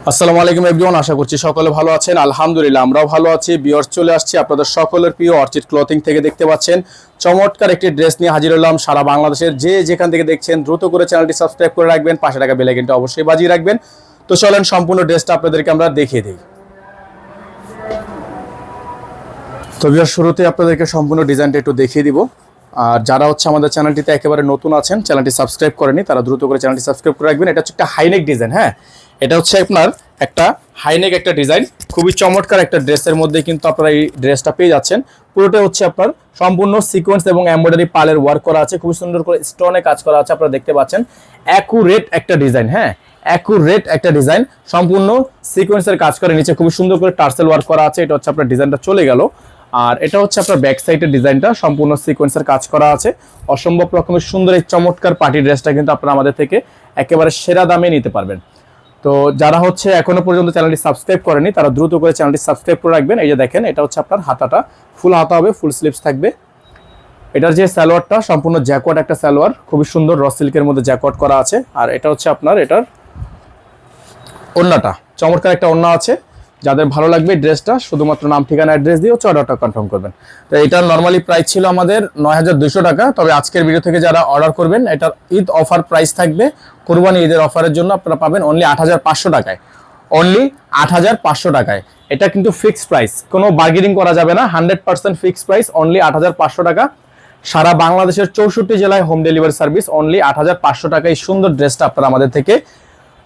আসসালামু আলাইকুম এভরিওয়ান, আশা করছি সকলে ভালো আছেন। আলহামদুলিল্লাহ আমরাও ভালো আছি। ভিউয়ার্স, চলে আসছি আপনাদের সকলের প্রিয় অর্চিড ক্লথিং থেকে। দেখতে পাচ্ছেন চমৎকার একটি ড্রেস নিয়ে হাজির হলাম। সারা বাংলাদেশের যে যেখান থেকে দেখছেন দ্রুত করে চ্যানেলটি সাবস্ক্রাইব করে রাখবেন, পাশে থাকা বেল আইকনটা অবশ্যই বাজিয়ে রাখবেন। তো চলেন সম্পূর্ণ ড্রেসটা আপনাদেরকে আমরা দেখিয়ে দিই। তো ভিউয়ার্স, শুরুতে আপনাদেরকে সম্পূর্ণ ডিজাইনটা একটু দেখিয়ে দিব। আর যারা আমাদের চ্যানেলটিতে একেবারে নতুন আছেন, চ্যানেলটি সাবস্ক্রাইব করেনি, তারা দ্রুত করে চ্যানেলটি সাবস্ক্রাইব করে রাখবেন। এটা হচ্ছে একটা হাইনেক ডিজাইন। হ্যাঁ, এটা হচ্ছে আপনার একটা হাইনেক একটা ডিজাইন, খুবই চমৎকার একটা ড্রেসের মধ্যে কিন্তু আপনারা এই ড্রেসটা পেয়ে যাচ্ছেন। পুরোটা হচ্ছে আপনার সম্পূর্ণ সিকোয়েন্স এবং এমব্রয়ডারি পালের ওয়ার্ক করা আছে, খুব সুন্দর করে স্টোনে কাজ করা আছে। আপনারা দেখতে পাচ্ছেন অ্যাকুরেট একটা ডিজাইন। হ্যাঁ, অ্যাকুরেট একটা ডিজাইন, সম্পূর্ণ সিকোয়েন্সের কাজ করে, নিচে খুব সুন্দর করে টার্সেল ওয়ার্ক করা আছে। এটা হচ্ছে আপনার ডিজাইনটা চলে গেল। আর এটা হচ্ছে আপনার ব্যাক সাইডের ডিজাইনটা, সম্পূর্ণ সিকোয়েন্সের কাজ করা আছে। অসম্ভব রকমের সুন্দর এই চমৎকার পার্টি ড্রেসটা কিন্তু আপনারা আমাদের থেকে একেবারে সেরা দামে নিতে পারবেন। তো যারা এখনো পর্যন্ত চ্যানেলটি সাবস্ক্রাইব করেনি, তারা দ্রুত করে চ্যানেলটি সাবস্ক্রাইব করে রাখবেন। এই যে দেখেন, এটা হচ্ছে আপনার হাতাটা ফুল হাতা হবে, ফুল স্লিভস থাকবে। এটার যে সালোয়ারটা সম্পূর্ণ জ্যাকওয়ার্ড একটা সালোয়ার, খুবই সুন্দর র সিল্কের মধ্যে জ্যাকওয়ার্ড করা আছে। আর এটা হচ্ছে আপনার এটার ওড়নাটা, চমৎকার একটা ওড়না আছে। যাদের ভালো লাগবে ড্রেসটা, শুধুমাত্র নাম ঠিকানা অ্যাড্রেস দিয়ে অর্ডারটা কনফার্ম করবেন। তো এটার নর্মালি প্রাইস ছিল আমাদের ৯,২০০ টাকা। তবে আজকের ভিডিও থেকে যারা অর্ডার করবেন, এটার ঈদ অফার প্রাইস থাকবে। কোরবানি ঈদের অফারের জন্য আপনারা পাবেন অনলি ৮৫০০ টাকায়, অনলি ৮৫০০ টাকায়। এটা কিন্তু ফিক্সড প্রাইস, কোনো বার্গেনিং করা যাবে না, 100% ফিক্সড প্রাইস, অনলি ৮৫০০ টাকা। সারা বাংলাদেশের ৬৪ জেলায় হোম ডেলিভারি সার্ভিস, অনলি ৮৫০০ টাকায় সুন্দর ড্রেসটা আপনারা আমাদের থেকে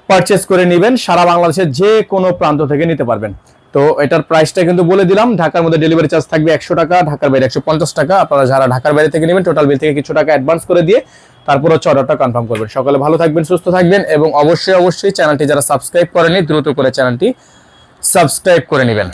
পারচেস করে নেবেন। সারা বাংলাদেশের যে কোনো প্রান্ত থেকে নিতে পারবেন। তো এটার প্রাইসটা কিন্তু বলে দিলাম। ঢাকার মধ্যে ডেলিভারি চার্জ থাকবে ১০০ টাকা, ঢাকার বাইরে ১৫০ টাকা। আপনারা যারা ঢাকার বাইরে থেকে নেবেন, টোটাল বিল থেকে কিছু টাকা অ্যাডভান্স করে দিয়ে তারপর অর্ডারটা কনফার্ম করবেন। সকলে ভালো থাকবেন, সুস্থ থাকবেন এবং অবশ্যই চ্যানেলটি যারা সাবস্ক্রাইব করেনি, দ্রুত করে চ্যানেলটি সাবস্ক্রাইব করে নেবেন।